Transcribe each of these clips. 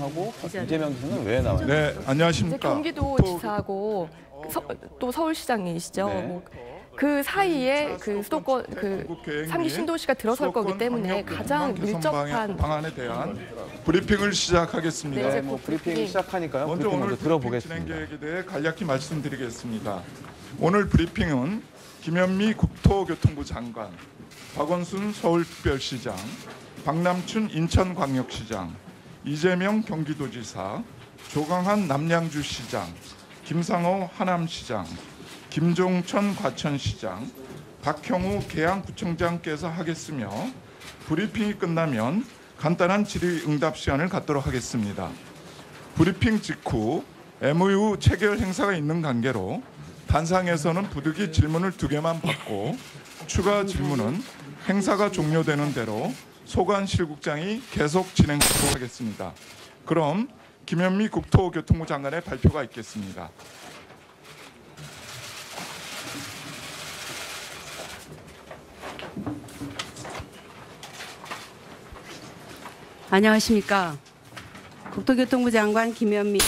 하고 이재명 지사는 왜 나와요? 네, 안녕하십니까. 경기도지사하고 또 서울시장이시죠. 네. 뭐 그 사이에 그 수도권 그 3기 신도시가 들어설 거기 때문에 가장 밀접한 방안에 대한 브리핑을 시작하겠습니다. 네, 뭐 브리핑 시작하니까요. 먼저 브리핑 오늘 먼저 들어보겠습니다. 진행 계획에 대해 간략히 말씀드리겠습니다. 오늘 브리핑은 김현미 국토교통부 장관, 박원순 서울특별시장, 박남춘 인천광역시장, 이재명 경기도지사, 조강한 남양주시장, 김상호 하남시장, 김종천 과천시장, 박형우 계양구청장께서 하겠으며 브리핑이 끝나면 간단한 질의응답 시간을 갖도록 하겠습니다. 브리핑 직후 MOU 체결 행사가 있는 관계로 단상에서는 부득이 질문을 2개만 받고 추가 질문은 행사가 종료되는 대로 소관실국장이 계속 진행하도록 하겠습니다. 그럼 김현미 국토교통부 장관의 발표가 있겠습니다. 안녕하십니까. 국토교통부 장관 김현미입니다.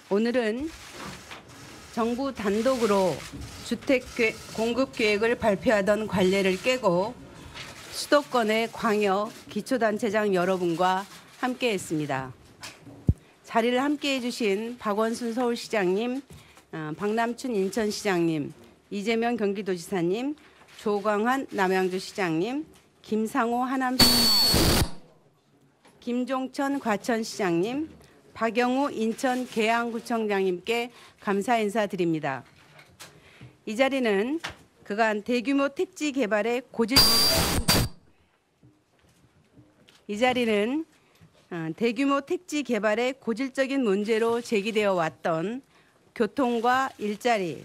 오늘은 정부 단독으로 주택 공급 계획을 발표하던 관례를 깨고 수도권의 광역 기초단체장 여러분과 함께했습니다. 자리를 함께해 주신 박원순 서울시장님, 박남춘 인천시장님, 이재명 경기도지사님, 조광한 남양주시장님, 김상호 하남시장님, 김종천 과천시장님, 박영우 인천 계양구청장님께 감사 인사드립니다. 이 자리는 그간 대규모 택지 개발의 고질적인 문제로 제기되어 왔던 교통과 일자리,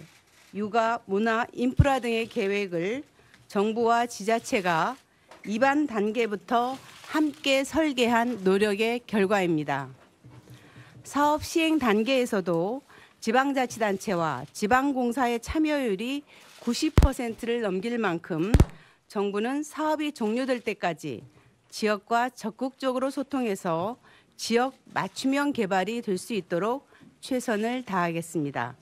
육아, 문화, 인프라 등의 계획을 정부와 지자체가 입안 단계부터 함께 설계한 노력의 결과입니다. 사업 시행 단계에서도 지방자치단체와 지방공사의 참여율이 90%를 넘길 만큼 정부는 사업이 종료될 때까지 지역과 적극적으로 소통해서 지역 맞춤형 개발이 될 수 있도록 최선을 다하겠습니다.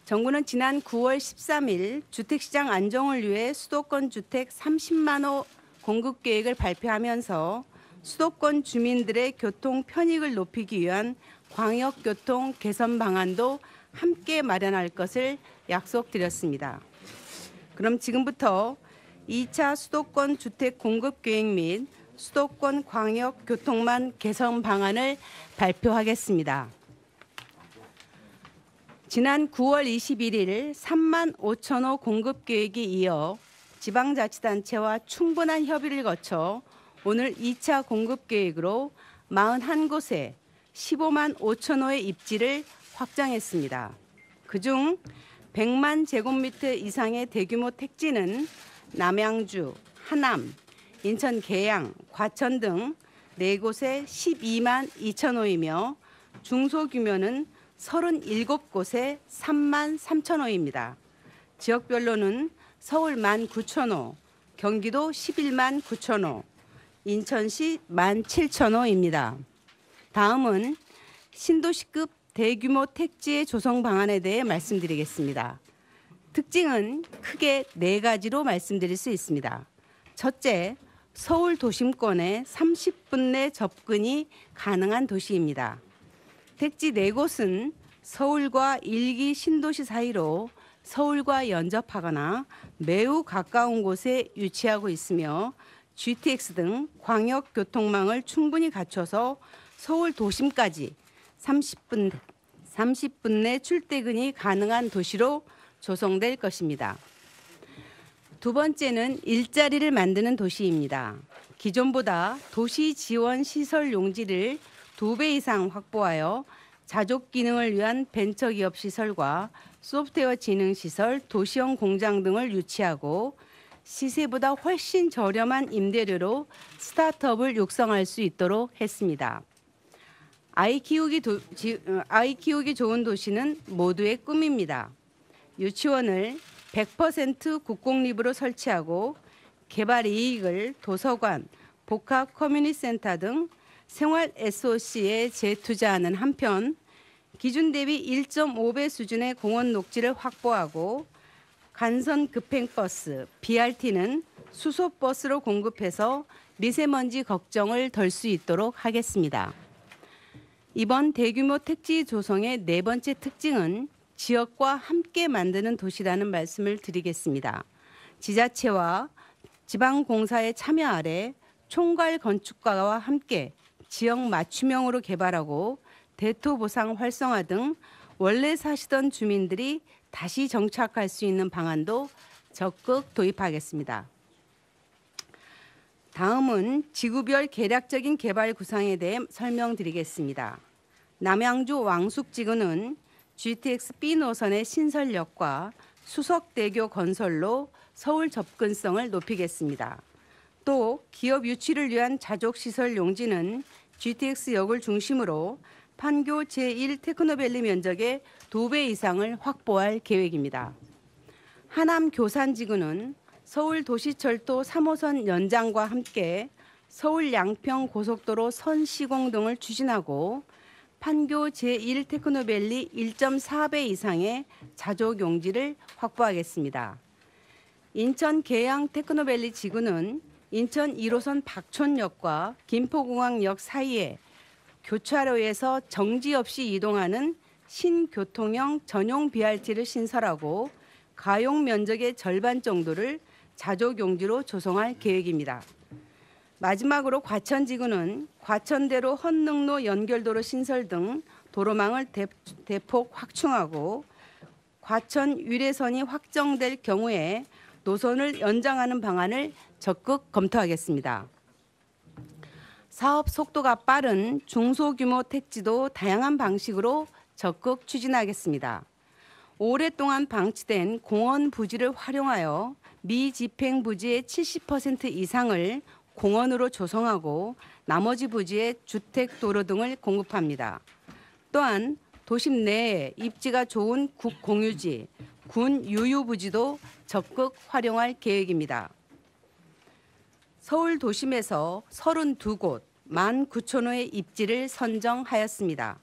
정부는 지난 9월 13일 주택시장 안정을 위해 수도권 주택 30만 호 공급 계획을 발표하면서 수도권 주민들의 교통 편익을 높이기 위한 광역교통 개선 방안도 함께 마련할 것을 약속드렸습니다. 그럼 지금부터 2차 수도권 주택 공급 계획 및 수도권 광역교통망 개선 방안을 발표하겠습니다. 지난 9월 21일 3만 5천 호 공급 계획에 이어 지방자치단체와 충분한 협의를 거쳐 오늘 2차 공급 계획으로 41곳에 15만 5천 호의 입지를 확장했습니다. 그중 100만 제곱미터 이상의 대규모 택지는 남양주, 하남, 인천 계양, 과천 등 4곳에 12만 2천 호이며 중소규모는 37곳에 3만 3천 호입니다. 지역별로는 서울 1만 9천 호, 경기도 11만 9천 호, 인천시 1만 7천 호입니다. 다음은 신도시급 대규모 택지의 조성 방안에 대해 말씀드리겠습니다. 특징은 크게 4가지로 말씀드릴 수 있습니다. 첫째, 서울 도심권에 30분 내 접근이 가능한 도시입니다. 택지 4곳은 서울과 1기 신도시 사이로 서울과 연접하거나 매우 가까운 곳에 위치하고 있으며 GTX 등 광역교통망을 충분히 갖춰서 서울 도심까지 30분 내 출퇴근이 가능한 도시로 조성될 것입니다. 두 번째는 일자리를 만드는 도시입니다. 기존보다 도시 지원 시설 용지를 2배 이상 확보하여 자족 기능을 위한 벤처기업 시설과 소프트웨어 지능 시설, 도시형 공장 등을 유치하고 시세보다 훨씬 저렴한 임대료로 스타트업을 육성할 수 있도록 했습니다. 아이 키우기 좋은 도시는 모두의 꿈입니다. 유치원을 100% 국공립으로 설치하고 개발 이익을 도서관, 복합 커뮤니티센터 등 생활 SOC에 재투자하는 한편 기준 대비 1.5배 수준의 공원 녹지를 확보하고 간선 급행버스 BRT는 수소버스로 공급해서 미세먼지 걱정을 덜 수 있도록 하겠습니다. 이번 대규모 택지 조성의 네 번째 특징은 지역과 함께 만드는 도시라는 말씀을 드리겠습니다. 지자체와 지방공사의 참여 아래 총괄 건축가와 함께 지역 맞춤형으로 개발하고 대토보상 활성화 등 원래 사시던 주민들이 다시 정착할 수 있는 방안도 적극 도입하겠습니다. 다음은 지구별 개략적인 개발 구상에 대해 설명드리겠습니다. 남양주 왕숙지구는 GTX B 노선의 신설역과 수석대교 건설로 서울 접근성을 높이겠습니다. 또 기업 유치를 위한 자족시설 용지는 GTX역을 중심으로 판교 제1 테크노밸리 면적의 2배 이상을 확보할 계획입니다. 하남 교산지구는 서울 도시철도 3호선 연장과 함께 서울 양평 고속도로 선 시공 등을 추진하고 판교 제1 테크노밸리 1.4배 이상의 자족 용지를 확보하겠습니다. 인천 계양 테크노밸리 지구는 인천 1호선 박촌역과 김포공항역 사이에 교차로에서 정지 없이 이동하는 신교통형 전용 BRT를 신설하고 가용 면적의 절반 정도를 자족용지로 조성할 계획입니다. 마지막으로 과천지구는 과천대로 헌능로 연결도로 신설 등 도로망을 대폭 확충하고 과천 유례선이 확정될 경우에 노선을 연장하는 방안을 적극 검토하겠습니다. 사업 속도가 빠른 중소규모 택지도 다양한 방식으로 적극 추진하겠습니다. 오랫동안 방치된 공원 부지를 활용하여 미집행 부지의 70% 이상을 공원으로 조성하고 나머지 부지에 주택, 도로 등을 공급합니다. 또한 도심 내에 입지가 좋은 국공유지, 군 유유부지도 적극 활용할 계획입니다. 서울 도심에서 32곳, 19,000호의 입지를 선정하였습니다.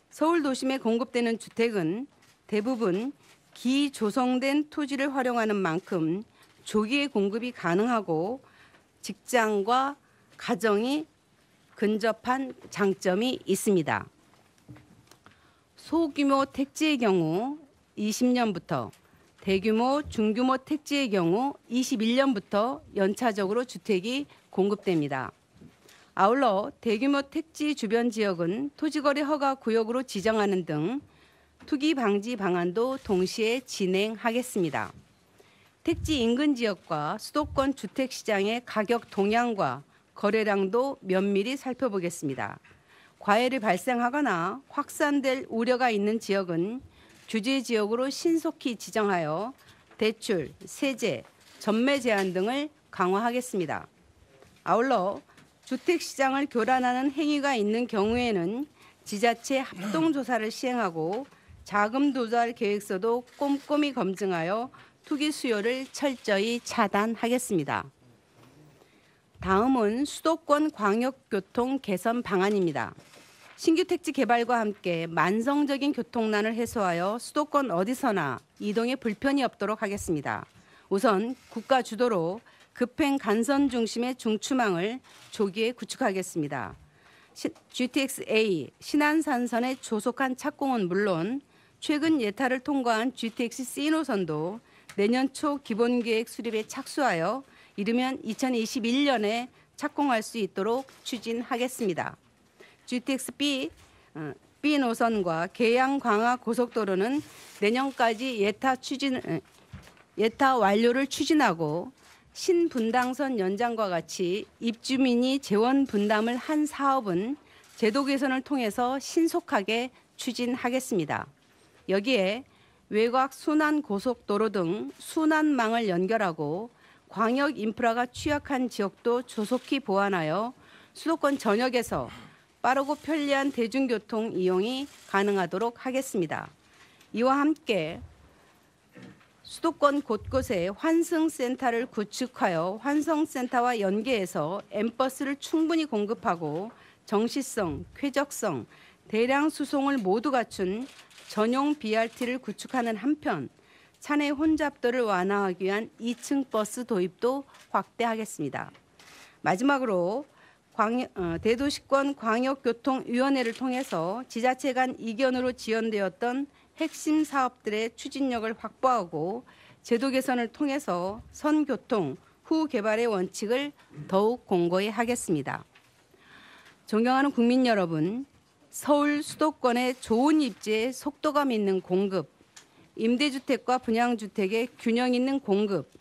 서울 도심에 공급되는 주택은 대부분 기조성된 토지를 활용하는 만큼 조기에 공급이 가능하고 직장과 가정이 근접한 장점이 있습니다. 소규모 택지의 경우 20년부터, 대규모 중규모 택지의 경우 21년부터 연차적으로 주택이 공급됩니다. 아울러 대규모 택지 주변 지역은 토지거래 허가 구역으로 지정하는 등 투기 방지 방안도 동시에 진행하겠습니다. 택지 인근 지역과 수도권 주택 시장의 가격 동향과 거래량도 면밀히 살펴보겠습니다. 과열이 발생하거나 확산될 우려가 있는 지역은 규제 지역으로 신속히 지정하여 대출, 세제, 전매 제한 등을 강화하겠습니다. 아울러 주택 시장을 교란하는 행위가 있는 경우에는 지자체 합동조사를 시행하고 자금 조달 계획서도 꼼꼼히 검증하여 투기 수요를 철저히 차단하겠습니다. 다음은 수도권 광역교통 개선 방안입니다. 신규 택지 개발과 함께 만성적인 교통난을 해소하여 수도권 어디서나 이동에 불편이 없도록 하겠습니다. 우선 국가 주도로 급행 간선 중심의 중추망을 조기에 구축하겠습니다. GTX-A 신안산선의 조속한 착공은 물론 최근 예타를 통과한 GTX-C 노선도 내년 초 기본계획 수립에 착수하여 이르면 2021년에 착공할 수 있도록 추진하겠습니다. GTX-B 노선과 계양 광화 고속도로는 내년까지 예타 완료를 추진하고 신분당선 연장과 같이 입주민이 재원 분담을 한 사업은 제도 개선을 통해서 신속하게 추진하겠습니다. 여기에 외곽 순환 고속도로 등 순환망을 연결하고 광역 인프라가 취약한 지역도 조속히 보완하여 수도권 전역에서 빠르고 편리한 대중교통 이용이 가능하도록 하겠습니다. 이와 함께 수도권 곳곳에 환승센터를 구축하여 환승센터와 연계해서 M버스를 충분히 공급하고 정시성, 쾌적성, 대량 수송을 모두 갖춘 전용 BRT를 구축하는 한편 차내 혼잡도를 완화하기 위한 2층 버스 도입도 확대하겠습니다. 마지막으로 대도시권 광역교통위원회를 통해서 지자체 간 이견으로 지연되었던 핵심 사업들의 추진력을 확보하고 제도 개선을 통해서 선교통 후 개발의 원칙을 더욱 공고히 하겠습니다. 존경하는 국민 여러분, 서울 수도권의 좋은 입지에 속도감 있는 공급, 임대주택과 분양주택의 균형 있는 공급,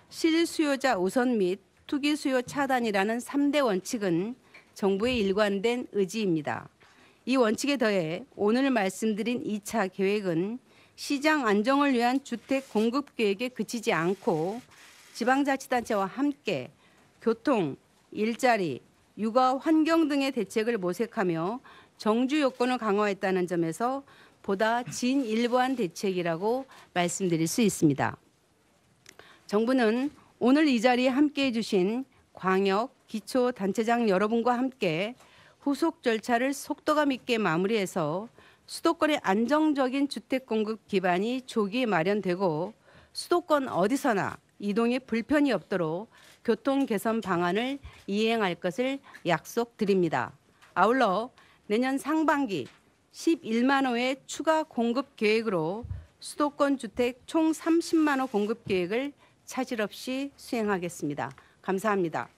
실수요자 우선 및 투기 수요 차단이라는 3대 원칙은 정부의 일관된 의지입니다. 이 원칙에 더해 오늘 말씀드린 2차 계획은 시장 안정을 위한 주택 공급 계획에 그치지 않고 지방자치단체와 함께 교통, 일자리, 육아, 환경 등의 대책을 모색하며 정주 요건을 강화했다는 점에서 보다 진일보한 대책이라고 말씀드릴 수 있습니다. 정부는 오늘 이 자리에 함께해 주신 광역, 기초단체장 여러분과 함께 후속 절차를 속도감 있게 마무리해서 수도권의 안정적인 주택 공급 기반이 조기에 마련되고 수도권 어디서나 이동에 불편이 없도록 교통 개선 방안을 이행할 것을 약속드립니다. 아울러 내년 상반기 11만 호의 추가 공급 계획으로 수도권 주택 총 30만 호 공급 계획을 차질 없이 수행하겠습니다. 감사합니다.